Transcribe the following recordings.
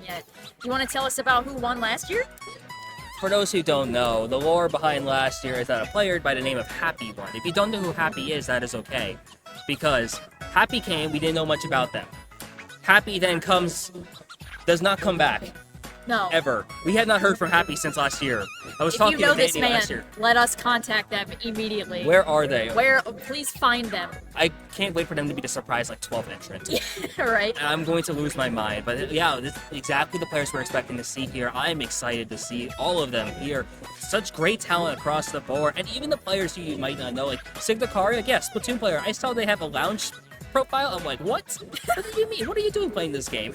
yet. Do you want to tell us about who won last year? For those who don't know, the lore behind last year is that a player by the name of Happy won. If you don't know who Happy is, that is okay. Because Happy came, we didn't know much about them. Happy then does not come back. No. Ever. We had not heard from Happy since last year. I was if talking you know to this Danny man, last year. let us contact them immediately. Where are they? Please find them. I can't wait for them to be the surprise, like, 12th entrant. Yeah, right. I'm going to lose my mind. But yeah, this is exactly the players we're expecting to see here. I'm excited to see all of them here. Such great talent across the board. And even the players who you might not know, like Signakari, like, yeah, Splatoon player. I saw they have a lounge profile. I'm like, what? What do you mean? What are you doing playing this game?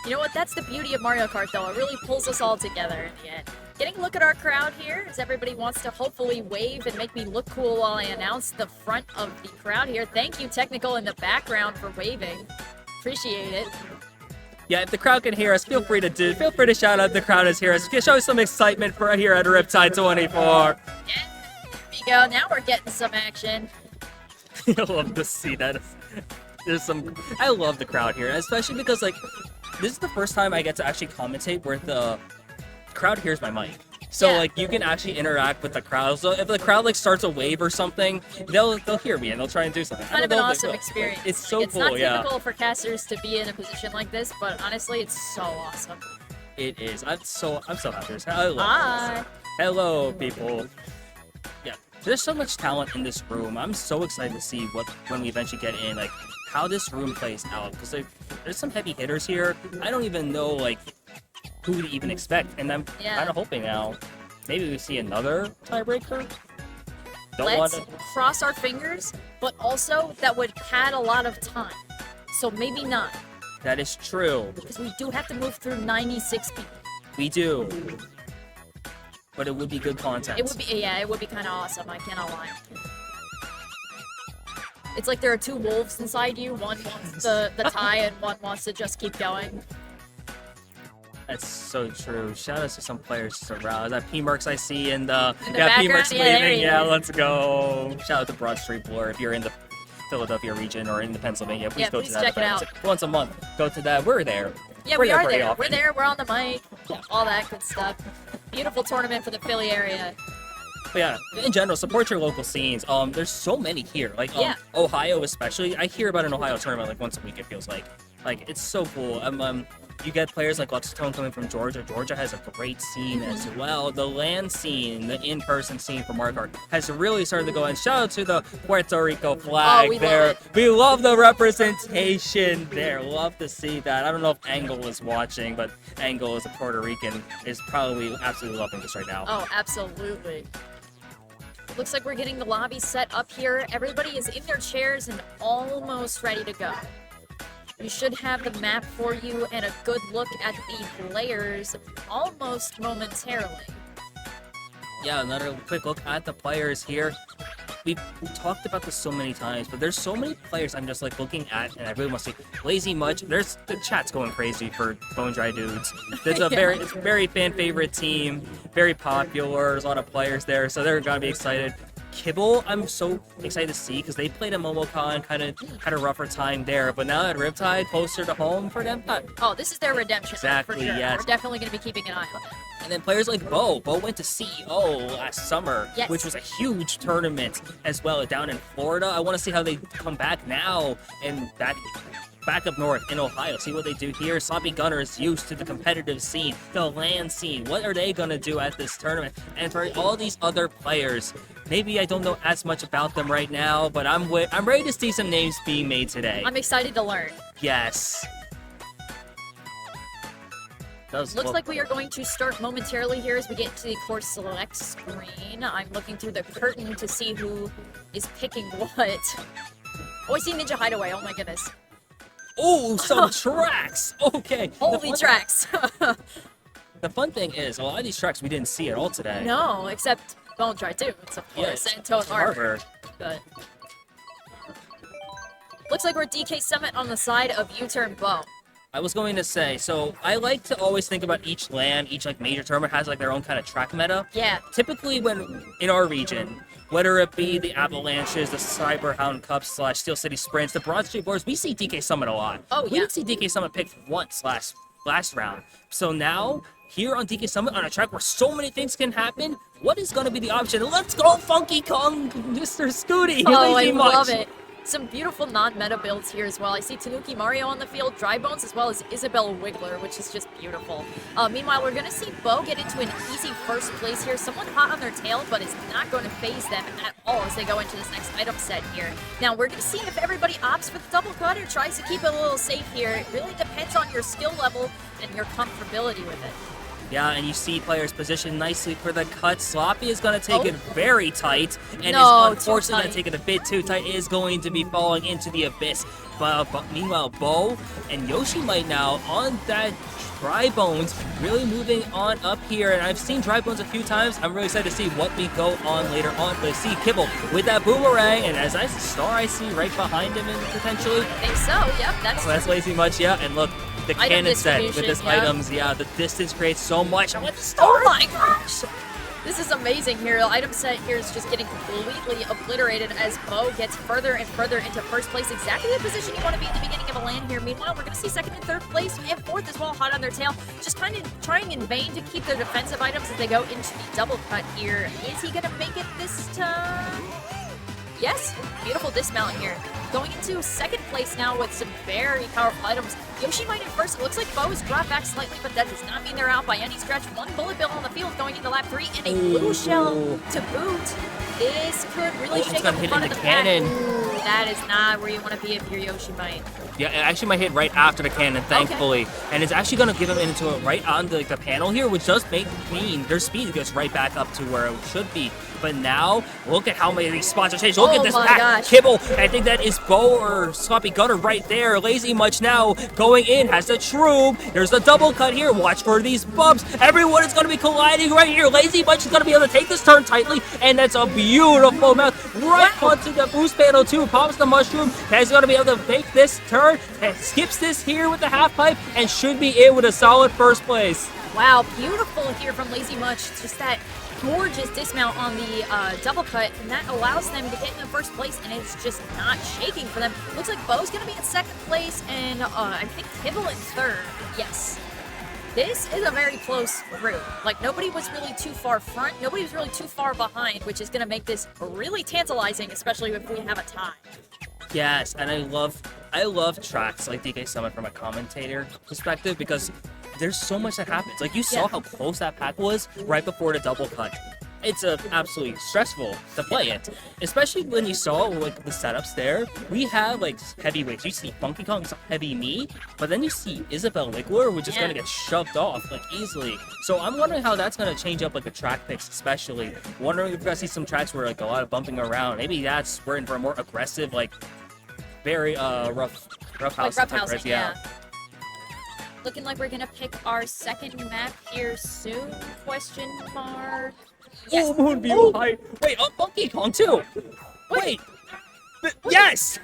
You know what? That's the beauty of Mario Kart, though. It really pulls us all together in the end. Getting a look at our crowd here, as everybody wants to hopefully wave and make me look cool while I announce the front of the crowd here. Thank you, Technical, in the background for waving. Appreciate it. Yeah, if the crowd can hear us, feel free to shout out the crowd is here. Show some excitement for here at Riptide 24. Yeah, there we go. Now we're getting some action. I love to see that. I love the crowd here, especially because, like, this is the first time I get to actually commentate where the crowd hears my mic. So, yeah. like, you can actually interact with the crowd. So if the crowd, like, starts a wave or something, they'll hear me and they'll try and do something. Kind of an awesome experience. It's so it's cool, yeah. not typical for casters to be in a position like this, but honestly, it's so awesome. It is. I'm so happy. I love Hi. this. Hello, people. Yeah, there's so much talent in this room. I'm so excited to see when we eventually get in, like, how this room plays out, because there's some heavy hitters here. I don't even know, like, who to even expect, and I'm kind of hoping now maybe we see another tiebreaker. Let's cross our fingers, but also that would pad a lot of time, so maybe not. That is true. Because we do have to move through 96 people. We do. But it would be good content. It would be kind of awesome, I cannot lie. It's like there are two wolves inside you. One wants the tie, and one wants to just keep going. That's so true. Shout out to some players around. That P-Mercs I see in the background? P-Mercs Yeah, leaving. Yeah, let's go. Shout out to Broad Street Blur if you're in the Philadelphia region or in the Pennsylvania. Please go to that. Check it out. Once a month. Go to that. We're there. Yeah, we are there. We're there. We're on the mic. All that good stuff. Beautiful tournament for the Philly area. But yeah, in general, support your local scenes. There's so many here. Like, Ohio especially. I hear about an Ohio tournament like once a week, it feels like. Like, it's so cool. You get players like Luxatone coming from Georgia. Georgia has a great scene as well. The land scene, the in-person scene for Mario Kart has really started to go. And shout out to the Puerto Rico flag there. We love the representation there. Love to see that. I don't know if Angle is watching, but Angle, as a Puerto Rican, is probably absolutely loving this right now. Oh, absolutely. Looks like we're getting the lobby set up here. Everybody is in their chairs and almost ready to go. We should have the map for you and a good look at the players almost momentarily. Yeah, another quick look at the players here. We've talked about this so many times, but there's so many players I'm just like looking at, and I really want to see LazyMuch. There's the chat's going crazy for Bone Dry Dudes. There's a very fan favorite team, very popular. There's a lot of players there, so they're gonna be excited. Kibble, I'm so excited to see because they played a MomoCon, kind of had a rougher time there, but now that Riptide closer to home for them. Oh, this is their redemption. Exactly, for sure. yes. We're definitely going to be keeping an eye on them. And then players like Bo. Bo went to CEO last summer, yes, which was a huge tournament as well down in Florida. I want to see how they come back now and back up north in Ohio. See what they do here. Sloppygunner is used to the competitive scene, the land scene. What are they going to do at this tournament? And for all these other players, maybe I don't know as much about them right now, but I'm ready to see some names being made today. I'm excited to learn. Yes. Looks like we are going to start momentarily here as we get to the course select screen. I'm looking through the curtain to see who is picking what. Oh, I see Ninja Hideaway. Oh my goodness. Oh, some tracks. Okay. Holy tracks. The fun thing is, a lot of these tracks we didn't see at all today. No, except Bone Dry Dudes, of course, and Toad Harbor. Good. Looks like we're DK Summit on the side of U-Turn Bow. I was going to say, so I like to always think about each land, each like major tournament has like their own kind of track meta. Yeah. Typically when in our region, whether it be the Avalanches, the Cyberhound Cup / Steel City Sprints, the Broad Street Boards, we see DK Summit a lot. Oh, yeah. We didn't see DK Summit picked once last last round. So now, here on DK Summit, on a track where so many things can happen, what is going to be the option? Let's go, Funky Kong, Mr. Scooty. Oh, I LazyMuch. love it. Some beautiful non-meta builds here as well. I see Tanuki Mario on the field, Dry Bones, as well as Isabelle Wiggler, which is just beautiful. Meanwhile, we're going to see Bo get into an easy first place here. Someone hot on their tail, but it's not going to phase them at all as they go into this next item set here. Now, we're going to see if everybody opts for the double cut or tries to keep it a little safe here. It really depends on your skill level and your comfortability with it. Yeah, and you see players positioned nicely for the cut. Sloppy is going to take it very tight, and No, is unfortunately going to take it a bit too tight. Is going to be falling into the abyss. But meanwhile, Bo and Yoshimight now on that Dry Bones, really moving on up here. And I've seen Dry Bones a few times. I'm really excited to see what we go on later on. But I see Kibble with that boomerang, and as I see right behind him, and potentially. I think so. Yep, that's LazyMuch. Yeah, and look. The Item cannon set with this items, the distance creates so much. I want to start. Oh my gosh! This is amazing here. The item set here is just getting completely obliterated as Bo gets further and further into first place. Exactly the position you want to be at the beginning of a LAN here. Meanwhile, we're going to see second and third place and fourth as well, hot on their tail. Just kind of trying in vain to keep their defensive items as they go into the double cut here. Is he going to make it this time? Yes, beautiful dismount here. Going into second place now with some very powerful items. Yoshimight in first. It looks like Bo has dropped back slightly, but that does not mean they're out by any stretch. One bullet bill on the field going into lap 3 and a blue shell to boot. This could really shake up the front of the cannon. Ooh, that is not where you want to be if you're Yoshimight. Yeah, it actually might hit right after the cannon, thankfully. Okay. And it's actually going to give them into it right on the panel here, which does mean their speed goes right back up to where it should be. But now, look at how many of these spots are changed. Look at this pack. Kibble, I think that is Bo or Sloppygunner right there. LazyMuch now going in, has the troop. There's a double cut here. Watch for these bumps. Everyone is going to be colliding right here. LazyMuch is going to be able to take this turn tightly, and that's a beautiful mouth right onto the boost panel too. Pops the mushroom. He's going to be able to make this turn, and skips this here with the half pipe, and should be in with a solid first place. Wow, beautiful here from LazyMuch. Just that gorgeous dismount on the double cut, and that allows them to get in the first place, and it's just not shaking for them. Looks like Bo's going to be in second place, and I think Kibble in third. Yes. This is a very close group. Like, nobody was really too far front, nobody was really too far behind, which is going to make this really tantalizing, especially if we have a tie. Yes, and I love tracks like DK Summit from a commentator perspective, because there's so much that happens. Like, you saw how close that pack was right before the double cut. It's absolutely stressful to play it, especially when you saw like the setups there. We have like heavyweights. You see Funky Kong's heavy knee, but then you see Isabelle Wiggler, which is going to get shoved off like easily. So I'm wondering how that's going to change up like the track picks, especially. Wondering if we're going to see some tracks where like a lot of bumping around. Maybe we're in for a more aggressive, like very rough house. Like rough housing, yeah. Looking like we're gonna pick our second map here soon? Question mark. Yes. Oh, Moonview High. Wait, Funky Kong too. Wait. Yes.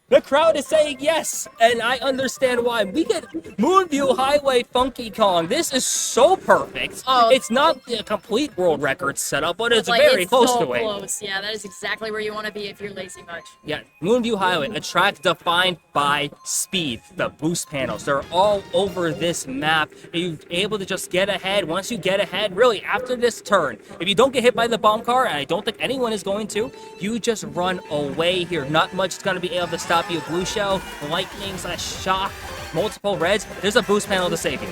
The crowd is saying yes, and I understand why. We get Moonview Highway Funky Kong. This is so perfect. Oh, it's not a complete world record setup, but it's like, very close to it. Close. Yeah, that is exactly where you want to be if you're LazyMuch. Yeah, Moonview Highway, a track defined by speed. The boost panels, they're all over this map. You're able to just get ahead. Once you get ahead, really, after this turn, if you don't get hit by the bomb car, and I don't think anyone is going to, you just run away here. Not much is going to be able to stop you. Blue shell, lightning / shock, multiple reds. There's a boost panel to save you.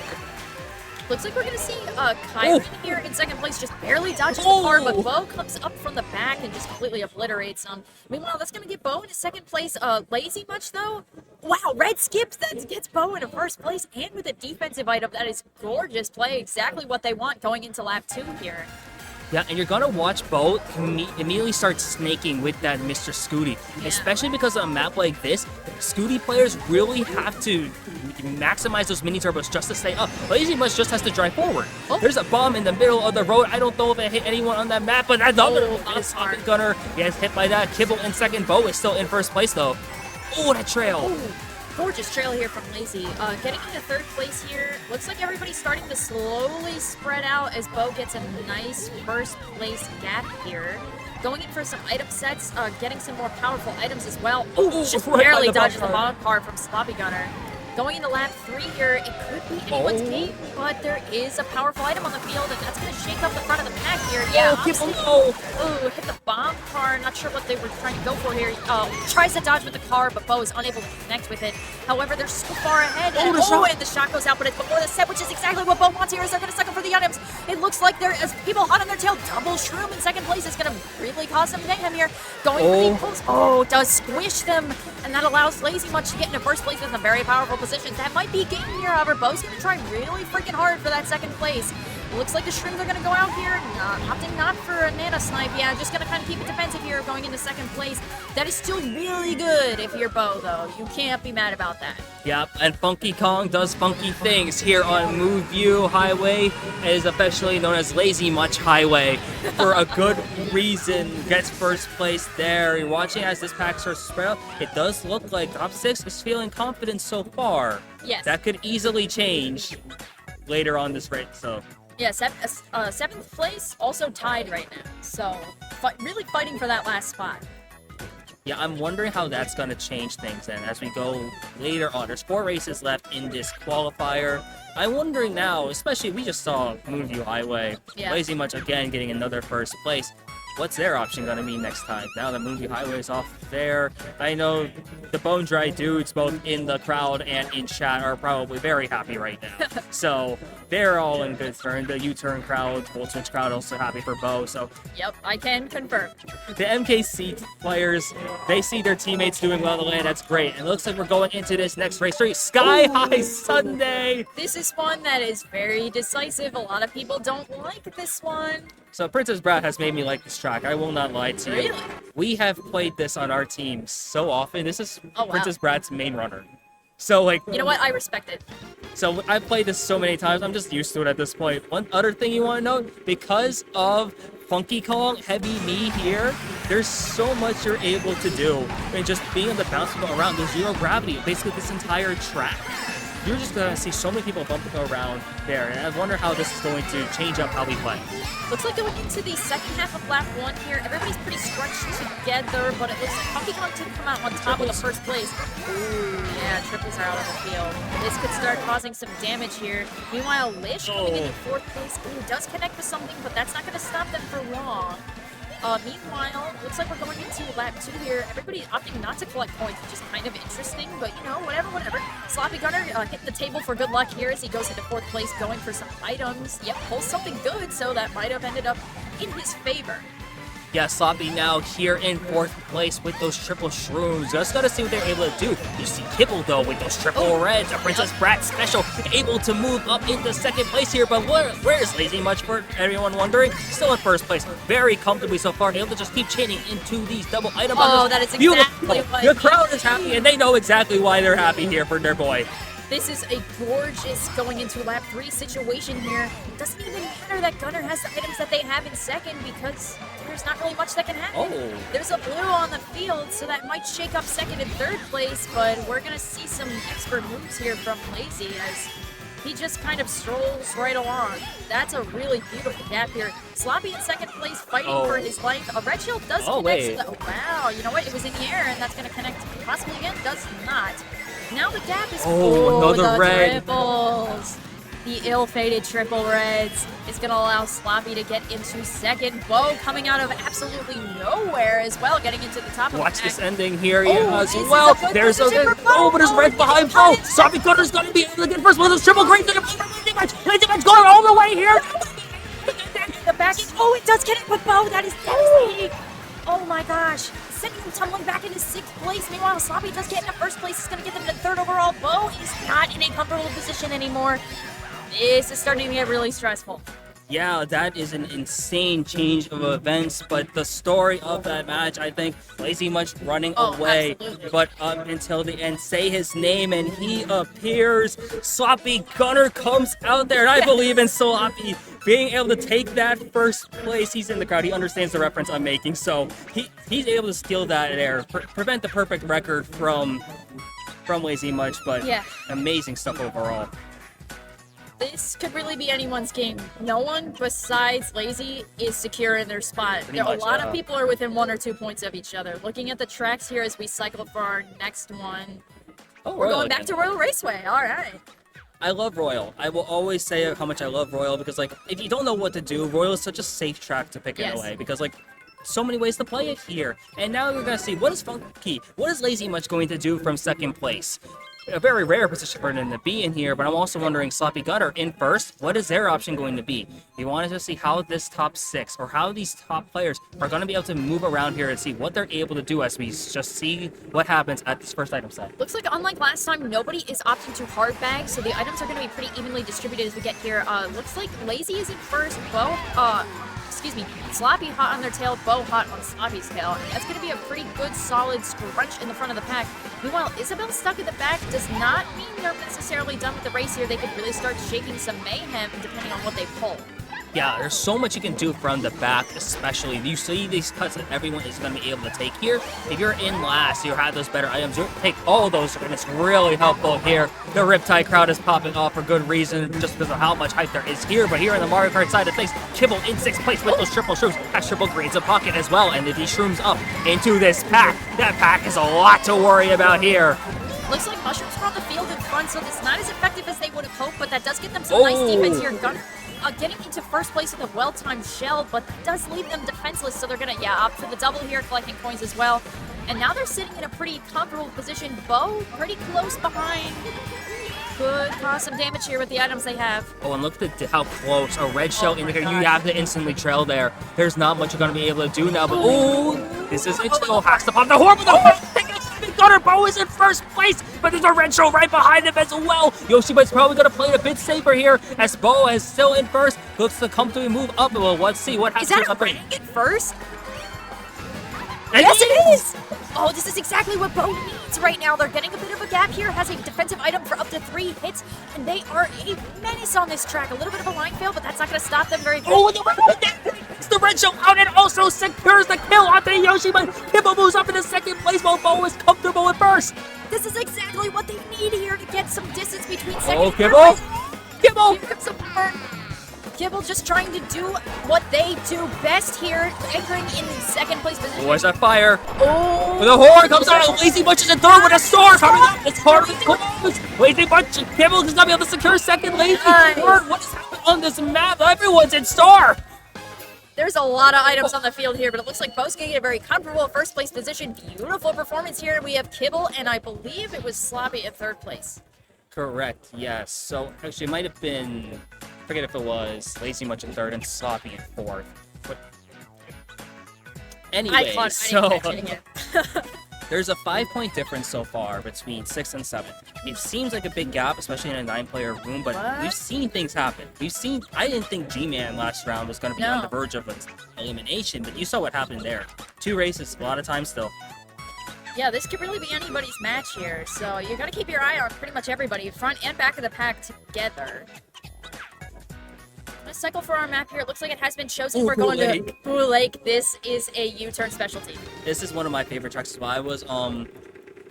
Looks like we're going to see Kyrein here in second place, just barely dodges the car, but Bo comes up from the back and just completely obliterates him. Meanwhile, that's going to get Bo into second place. LazyMuch, though, wow, red skips, that gets Bo into first place, and with a defensive item. That is gorgeous play, exactly what they want going into lap 2 here. Yeah, and you're going to watch Bo immediately start snaking with that Mr. Scooty. Yeah. Especially because on a map like this, Scooty players really have to maximize those mini turbos just to stay up. LazyMuch just has to drive forward. Oh. There's a bomb in the middle of the road. I don't know if it hit anyone on that map, but another Sloppygunner gets hit by that. Kibble in second. Bo is still in first place, though. Oh, that trail. Ooh. Gorgeous trail here from Lazy. Getting into third place here. Looks like everybody's starting to slowly spread out as Bo gets a nice first place gap here. Going in for some item sets, getting some more powerful items as well. Oh, just barely dodges the bomb car from Sloppygunner. Going into lap 3 here, it could be anyone's game, but there is a powerful item on the field, and that's going to shake up the front of the pack here. Yeah, Kibble, oh, hit the bomb car. Not sure what they were trying to go for here. Tries to dodge with the car, but Bo is unable to connect with it. However, they're so far ahead. And the shot goes out, but it's before the set, which is exactly what Bo wants here, is they're going to suck him for the items. It looks like there is people hot on their tail. Double shroom in second place is going to really cause some mayhem here. Going for the pulse. Oh, does squish them, and that allows LazyMuch to get into first place in a very powerful position. That might be game here, however. Bo's going to try really freaking hard for that second place. It looks like the shrooms are going to go out here, opting not for a nano snipe. Yeah, just going to kind of keep it defensive here, going into second place. That is still really good if you're Bo, though. You can't be mad about that. Yep, and Funky Kong does funky things here on Move View Highway. It is affectionately known as LazyMuch Highway for a good reason. Gets first place there. You're watching as this pack starts to spread out. It does look like top 6 is feeling confident so far. Yes. That could easily change later on this race, so... Yeah, 7th place, also tied right now. So, really fighting for that last spot. Yeah, I'm wondering how that's going to change things then as we go later on. There's 4 races left in this qualifier. I'm wondering now, especially we just saw Moonview Highway, LazyMuch again getting another first place. What's their option going to be next time? Now that Moonview Highway is off there, I know the Bone Dry dudes, both in the crowd and in chat, are probably very happy right now. So they're all in good turn. The U-turn crowd, Voltage crowd, also happy for Bo. So yep, I can confirm. The MKC players, they see their teammates doing well in the land. That's great. And it looks like we're going into this next race. Sky High Sunday. This is one that is very decisive. A lot of people don't like this one. So Princess Brat has made me like this track. I will not lie to you. Really? We have played this on our team so often. This is Princess wow. Brat's main runner. So like, you know what? I respect it. So I've played this so many times. I'm just used to it at this point. One other thing you want to know, because of Funky Kong, Heavy Me here, there's so much you're able to do. I mean, just being able to bounce people around. There's zero gravity, basically this entire track. You're just going to see so many people bumping around there, and I wonder how this is going to change up how we play. Looks like going into the second half of lap 1 here, everybody's pretty scrunched together, but it looks like Funky Kong did come out on top of the first place. Ooh, yeah, triples are out of the field. This could start causing some damage here. Meanwhile, Lish coming in 4th place. Ooh, does connect with something, but that's not going to stop them for long. Meanwhile, looks like we're going into lap 2 here. Everybody opting not to collect points, which is kind of interesting, but you know, whatever. Sloppygunner hitting the table for good luck here as he goes into 4th place, going for some items. Yep, pulls something good, so that might have ended up in his favor. Yeah, Sloppy now here in 4th place with those triple shrooms. Just gotta see what they're able to do. You see Kibble though with those triple reds. A Princess Brat special able to move up into 2nd place here. But where is LazyMuch for everyone wondering? Still in 1st place. Very comfortably so far. Able to just keep chaining into these double item bundles. Oh, that is exactly what the crowd is happy and they know exactly why they're happy here for their boy. This is a gorgeous going into lap 3 situation here. It doesn't even matter that Gunner has the items that they have in 2nd because there's not really much that can happen. Oh. There's a blue on the field, so that might shake up 2nd and 3rd place, but we're going to see some expert moves here from Lazy as he just kind of strolls right along. That's a really beautiful gap here. Sloppy in 2nd place fighting for his life. A red shield does connect. Wow, you know what? It was in the air, and that's going to connect possibly again. Does not. Now the gap is another red. Triples. The ill-fated triple reds is going to allow Sloppy to get into 2nd. Bo coming out of absolutely nowhere as well, getting into the top of the pack. Watch this ending here as well. There's a good, but there's red behind Bo. Sloppygunner's going to be able to get first with those triple greens. LazyMuch going all the way here. The back, it does get it, but Bo, that is devastating. Oh my gosh. Sending him tumbling back into 6th place. Meanwhile, Sloppy does get into 1st place. It's going to get them to 3rd overall. Bo is not in a comfortable position anymore. This is starting to get really stressful. Yeah, that is an insane change of events, but the story of that match, I think, LazyMuch running away, absolutely. But up until the end, say his name and he appears. Sloppygunner comes out there, and I believe in Sloppy being able to take that 1st place. He's in the crowd. He understands the reference I'm making, so he's able to steal that air, prevent the perfect record from LazyMuch, but amazing stuff overall. This could really be anyone's game. No one besides Lazy is secure in their spot. A lot of people are within 1 or 2 points of each other. Looking at the tracks here as we cycle for our next one. Oh, We're Royal going back again. to Royal Raceway. All right. I love Royal. I will always say how much I love Royal because, like, if you don't know what to do, Royal is such a safe track to pick in a way because, like, so many ways to play it here. And now we're going to see what is Funky, what is LazyMuch going to do from second place? A very rare position for them to be in here, but I'm also wondering, Sloppygunner in first, what is their option going to be? We wanted to see how this top 6, or how these top players are going to be able to move around here and see what they're able to do as we just see what happens at this first item set. Looks like unlike last time, nobody is opting to hard bag, so the items are going to be pretty evenly distributed as we get here. Looks like Lazy is in first, Sloppy hot on their tail, Bo hot on Sloppy's tail. And that's going to be a pretty good, solid scrunch in the front of the pack. Meanwhile, Isabel stuck in the back does not mean they're necessarily done with the race here. They could really start shaking some mayhem depending on what they pull. Yeah, there's so much you can do from the back, especially. You see these cuts that everyone is going to be able to take here. If you're in last, you have those better items, you'll take all those, and it's really helpful here. The Riptide crowd is popping off for good reason, just because of how much hype there is here. But here on the Mario Kart side of things, Kibble in 6th place with those triple shrooms. Has triple grades of pocket as well, and if he shrooms up into this pack, that pack is a lot to worry about here. Looks like Mushrooms are on the field in front, so it's not as effective as they would have hoped, but that does get them some nice defense here. Gunner getting into first place with a well-timed shell, but that does leave them defenseless, so they're going to, opt for the double here, collecting coins as well. And now they're sitting in a pretty comfortable position. Bo pretty close behind. Could cause some damage here with the items they have. Oh, and look at how close. A red shell indicator. You have to instantly trail there. There's not much you're going to be able to do now, but this is it. Oh, has to pop the horn, but the horn Gunner. Bo is in first place, but there's a red shell right behind him as well. Yoshimight's probably going to play it a bit safer here as Bo is still in first. Looks to comfortably move up. Well, let's see what happens. Is that a rank in first? Yes, it is! Oh, this is exactly what Bo needs right now. They're getting a bit of a gap here. Has a defensive item for up to 3 hits, and they are a menace on this track. A little bit of a line fail, but that's not going to stop them very good. Oh, it's the red shell out and also secures the kill onto Yoshimight. Kibble moves up into second place while Bo is comfortable at first. This is exactly what they need here to get some distance between second and third Kibble! place. Kibble! Here comes some Kibble just trying to do what they do best here, anchoring in the second place position. Where's that fire? Oh! The horn comes out, and LazyMuch is in third with a star coming up. It's hard to close. LazyMuch, Kibble does not be able to secure second. Lazy third. What is happening on this map? Everyone's in star. There's a lot of items on the field here, but it looks like Bo's getting a very comfortable first place position. Beautiful performance here. We have Kibble, and I believe it was Sloppy in third place. Correct, yes. So, actually, it might have been, I forget if it was LazyMuch in third and Sloppy in fourth. But anyway, there's a 5-point difference so far between 6th and 7th. It seems like a big gap, especially in a 9-player room, but we've seen things happen. I didn't think G-Man last round was going to be on the verge of elimination, but you saw what happened there. 2 races, a lot of time still. Yeah, this could really be anybody's match here, so you gotta keep your eye on pretty much everybody, front and back of the pack together. Let's cycle for our map here. It looks like it has been chosen. We're going to Boo Lake. This is a U-turn specialty. This is one of my favorite tracks as well. I was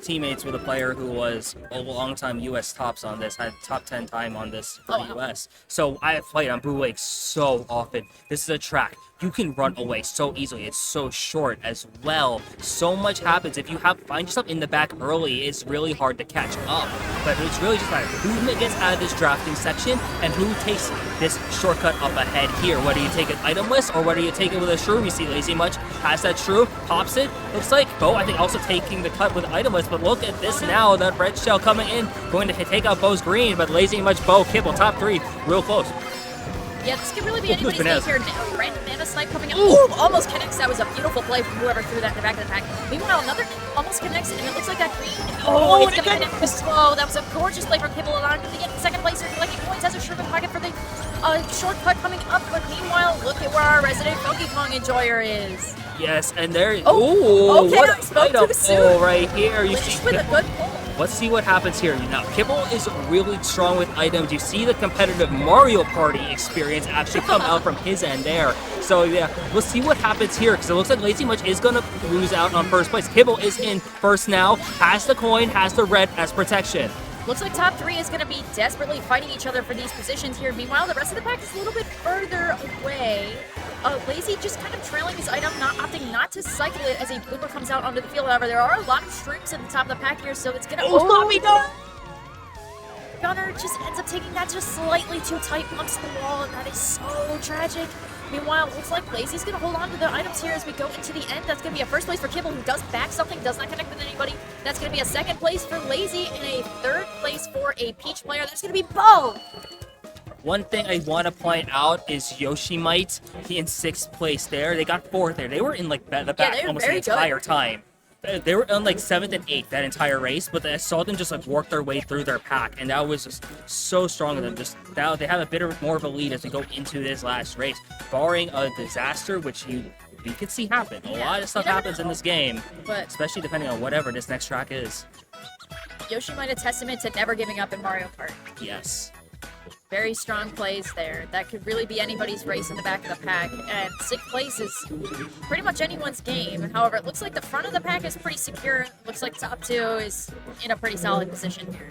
teammates with a player who was a long-time U.S. tops on this, had top 10 time on this for the U.S. So I have played on Boo Lake so often. This is a track you can run away so easily. It's so short as well. So much happens. If you find yourself in the back early, it's really hard to catch up. But it's really just matter who gets out of this drafting section and who takes this shortcut up ahead here. Whether you take an itemless or whether you take it with a shroom. You see LazyMuch has that shroom, pops it. Looks like Bo, I think, also taking the cut with itemless. But look at this now. That red shell coming in, going to take out Bo's green. But LazyMuch, Bo, Kibble, top 3, real close. Yeah, this could really be anybody's day here. Random Nana Snipe coming up. Ooh, almost connects. That was a beautiful play from whoever threw that in the back of the pack. Meanwhile, another almost connects, and it looks like that green. Oh, it's going to connect as well. That was a gorgeous play from Kibble along to get second place here. Collecting points, has a shrimp pocket for the shortcut coming up. But meanwhile, look at where our resident Donkey Kong enjoyer is. Yes, and there. Oh, okay, what a item right here. You see with a good pull. Let's see what happens here. Now, Kibble is really strong with items. You see the competitive Mario Party experience actually come out from his end there. So, yeah, we'll see what happens here, because it looks like LazyMuch is going to lose out on first place. Kibble is in first now, has the coin, has the red as protection. Looks like top 3 is going to be desperately fighting each other for these positions here. Meanwhile, the rest of the pack is a little bit further away. Lazy just kind of trailing his item, opting not to cycle it as a blooper comes out onto the field. However, there are a lot of streams at the top of the pack here, so it's going to... Gunner just ends up taking that just slightly too tight, bumps the wall, and that is so tragic. Meanwhile, it looks like Lazy's going to hold on to the items here as we go into the end. That's going to be a first place for Kibble, who does back something, does not connect with anybody. That's going to be a second place for Lazy and a third place for a Peach player. That's going to be Bo. One thing I want to point out is Yoshimight. He in 6th place there. They got 4th there. They were in like the back almost the entire time. They were on like 7th and 8th that entire race, but I saw them just like work their way through their pack, and that was just so strong of them. Just now they have a bit more of a lead as we go into this last race, barring a disaster, which we could see happen. A lot of stuff happens in this game, but especially depending on whatever this next track is. Yoshimight, a testament to never giving up in Mario Kart. Yes. Very strong plays there. That could really be anybody's race in the back of the pack. And 6th place is pretty much anyone's game. However, it looks like the front of the pack is pretty secure. Looks like top 2 is in a pretty solid position here.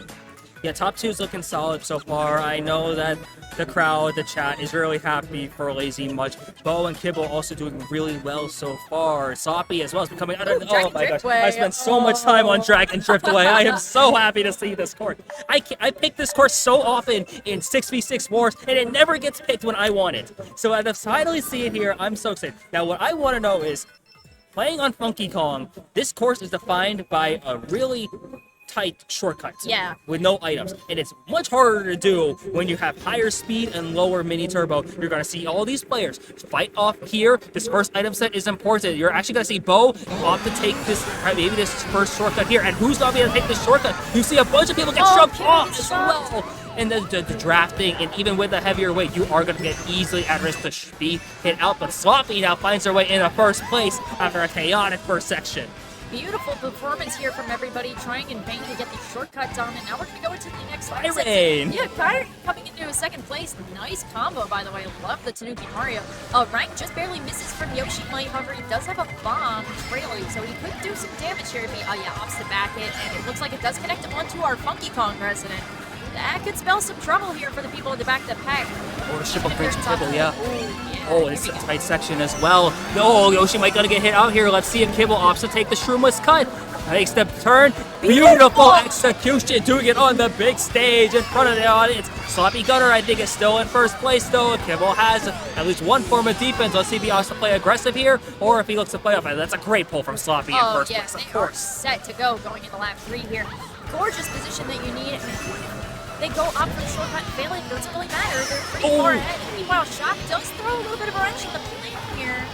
Yeah, top 2 is looking solid so far. I know that the crowd, the chat is really happy for LazyMuch. Bo and Kibble also doing really well so far. Sloppy as well is becoming... Oh my gosh, I spent so much time on Dragon Driftway. I am so happy to see this course. I pick this course so often in 6v6 wars, and it never gets picked when I want it. So to finally see it here, I'm so excited. Now, what I want to know is, playing on Funky Kong, this course is defined by a really tight shortcuts with no items, and it's much harder to do when you have higher speed and lower mini turbo. You're going to see all these players fight off here. This first item set is important. You're actually going to see Bo opt to take this, maybe this first shortcut here, and who's going to be able to take this shortcut? You see a bunch of people get shoved off as well. And the drafting, and even with a heavier weight, you are going to get easily at risk to be hit out. But Sloppy now finds their way in a first place after a chaotic first section. Beautiful performance here from everybody, trying in vain to get these shortcuts on, and now we're going to go into the next Kyrein. Yeah, Kyrein coming into 2nd place. Nice combo, by the way. Love the Tanuki Mario. Rank just barely misses from Yoshimight. However, he does have a bomb trailing, so he could do some damage here if he opts to back it, and it looks like it does connect onto our Funky Kong resident. That could spell some trouble here for the people in the back of the pack. Oh, the Triple Bridge Kibble, yeah. Oh, it's a tight section as well. No, Yoshimight gonna get hit out here. Let's see if Kibble opts to take the shroomless cut. Takes the turn. Beautiful execution, doing it on the big stage in front of the audience. Sloppygunner, I think, is still in first place, though. Kibble has at least one form of defense. Let's see if he wants to play aggressive here, or if he looks to play off. That's a great pull from Sloppy in first place, of course. Set to go going into lap 3 here. Gorgeous position that you need. They go up for the shortcut, failing. It doesn't really matter. They're pretty far ahead. Meanwhile, Shock does throw a little bit of a wrench in the plan here.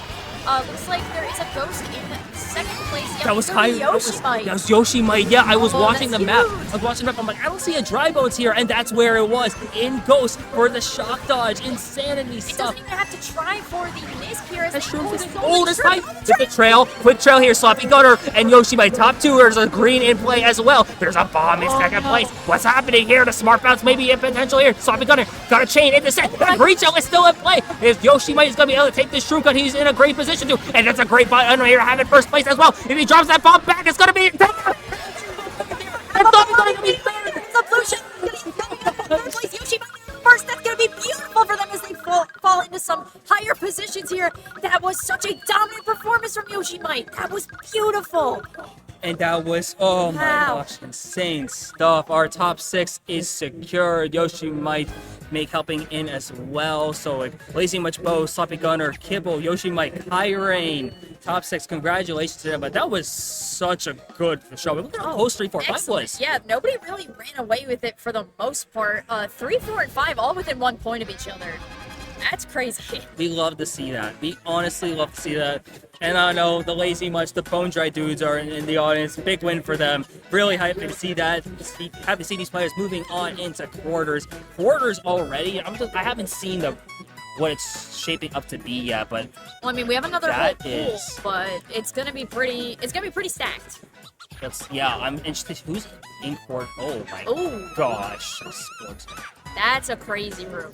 Looks like there is a ghost in 2nd place. Yeah, that was Yoshimight. That was Yoshimight. Yeah, I was watching the map. I was watching the map. I'm like, I don't see a dry bones here, and that's where it was. In Ghost for the shock dodge. Insanity stuff. It doesn't even have to try for the miss here. That's true. Oh, this time. Quick trail. Quick trail here. Sloppygunner and Yoshimight. Top 2. There's a green in play as well. There's a bomb in 2nd place. What's happening here? The smart bounce may be in potential here. Sloppygunner got a chain in the set. The green shell is still in play. If Yoshimight is going to be able to take this shroom cut, he's in a great position to. And that's a great button here to have in first place as well. If he drops that bomb back, it's going to be... First, that's going to be beautiful for them as they fall into some higher positions here. That was such a dominant performance from Yoshimight. That was beautiful. And that was, oh my gosh, insane stuff. Our top 6 is secured. Yoshimight helping in as well. So like LazyMuch, Bo, Sloppygunner, Kibble, Yoshimight, Kyrein. Top 6, congratulations to them. But that was such a good show. Look at how close 3, 4, 5 was. Yeah, nobody really ran away with it for the most part. 3, 4, and 5 all within 1 point of each other. That's crazy. We love to see that. We honestly love to see that. And I know the LazyMuch, the Bone Dry dudes are in the audience. Big win for them. Really happy to see that. Happy to see these players moving on into quarters. Quarters already. I haven't seen what it's shaping up to be yet, but well, I mean, we have another whole pool, but it's gonna be pretty stacked. I'm interested. Who's in court? Oh my gosh. That's a crazy room.